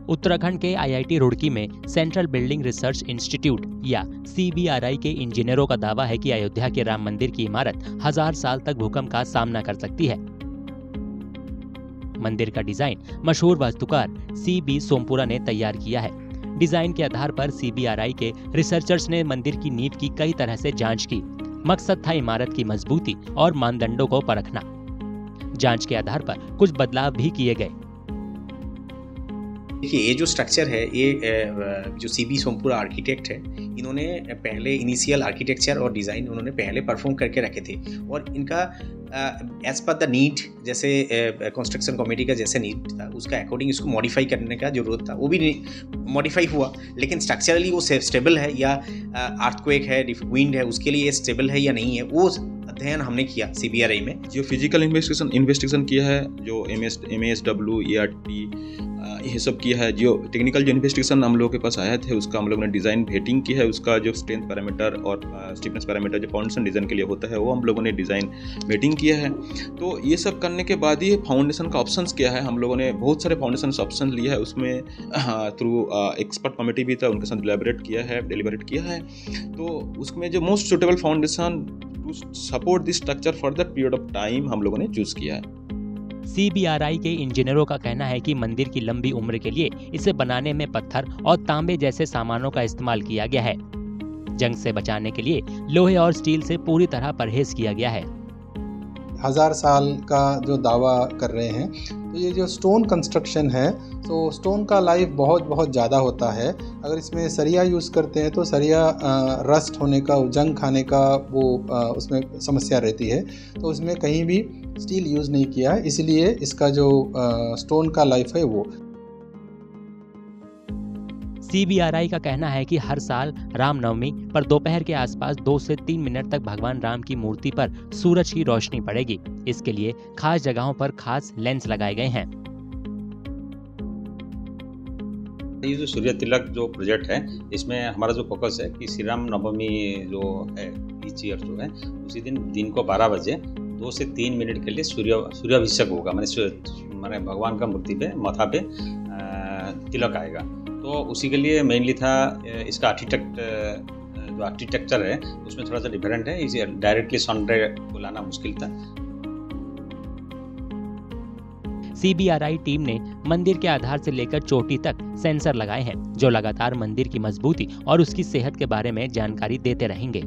उत्तराखंड के IIT रुड़की में central building research institute या CBRI के इंजीनियरों का दावा है कि अयोध्या के राम मंदिर की इमारत 1000 साल तक भूकंप का सामना कर सकती है। मंदिर का डिजाइन मशहूर वास्तुकार CB सोमपुरा ने तैयार किया है। डिजाइन के आधार पर CBRI के रिसर्चर्स ने मंदिर की नींव की कई तरह से जांच की। मकसद था इमारत की मजबूती और मानदंडों को परखना। जांच के आधार पर कुछ बदलाव भी किए गए। देखिए, ये जो स्ट्रक्चर है, ये जो CB सोमपुरा आर्किटेक्ट है, इन्होंने पहले इनिशियल आर्किटेक्चर और डिज़ाइन उन्होंने पहले परफॉर्म करके रखे थे और इनका एज पर द नीड, जैसे कंस्ट्रक्शन कमेटी का जैसे नीड था उसका अकॉर्डिंग इसको मॉडिफाई करने का जरूरत था, वो भी मॉडिफाई हुआ। लेकिन स्ट्रक्चरली वो स्टेबल है या अर्थक्वेक है, विंड है, उसके लिए स्टेबल है या नहीं है, वो अध्ययन हमने किया CBRI में। जो फिजिकल इन्वेस्टिगेशन किया है, जो MASW ERT ये सब किया है, जो टेक्निकल जो इन्वेस्टिगेशन हम लोगों के पास आया थे उसका हम लोग ने डिज़ाइन वेटिंग की है, उसका जो स्ट्रेंथ पैरामीटर और स्टिफनेस पैरामीटर जो फाउंडेशन डिज़ाइन के लिए होता है वो हम लोगों ने डिज़ाइन वेटिंग किया है। तो ये सब करने के बाद ही फाउंडेशन का ऑप्शंस किया है। हम लोगों ने बहुत सारे फाउंडेशन ऑप्शन लिया है, उसमें थ्रू एक्सपर्ट कमेटी भी था, उनके साथ डिलिबरेट किया है। तो उसमें जो most suitable foundation to support this structure for the period of time हम लोगों ने चूज किया है। CBRI के इंजीनियरों का कहना है कि मंदिर की लंबी उम्र के लिए इसे बनाने में पत्थर और तांबे जैसे सामानों का इस्तेमाल किया गया है। जंग से बचाने के लिए लोहे और स्टील से पूरी तरह परहेज किया गया है। 1000 साल का जो दावा कर रहे हैं, तो ये जो स्टोन कंस्ट्रक्शन है, तो स्टोन का लाइफ बहुत ज़्यादा होता है। अगर इसमें सरिया यूज़ करते हैं तो सरिया रस्ट होने का, जंग खाने का वो उसमें समस्या रहती है। तो उसमें कहीं भी स्टील यूज़ नहीं किया है, इसलिए इसका जो स्टोन का लाइफ है वो। CBRI का कहना है कि हर साल रामनवमी पर दोपहर के आसपास 2 से 3 मिनट तक भगवान राम की मूर्ति पर सूरज की रोशनी पड़ेगी। इसके लिए खास जगहों पर खास लेंस लगाए गए हैं। ये जो सूर्य तिलक जो प्रोजेक्ट है, इसमें हमारा जो फोकस है कि श्री राम नवमी जो है इस ईयर जो है, उसी दिन को 12 बजे 2 से 3 मिनट के लिए सूर्याभिषेक होगा। मैंने भगवान का मूर्ति पे माथा पे तिलक आएगा। तो उसी के लिए मेनली था इसका जो आर्किटेक्चर है उसमें थोड़ा सा डिफरेंट है। इसे डायरेक्टली सनरे को लाना मुश्किल था। CBRI टीम ने मंदिर के आधार से लेकर चोटी तक सेंसर लगाए हैं, जो लगातार मंदिर की मजबूती और उसकी सेहत के बारे में जानकारी देते रहेंगे।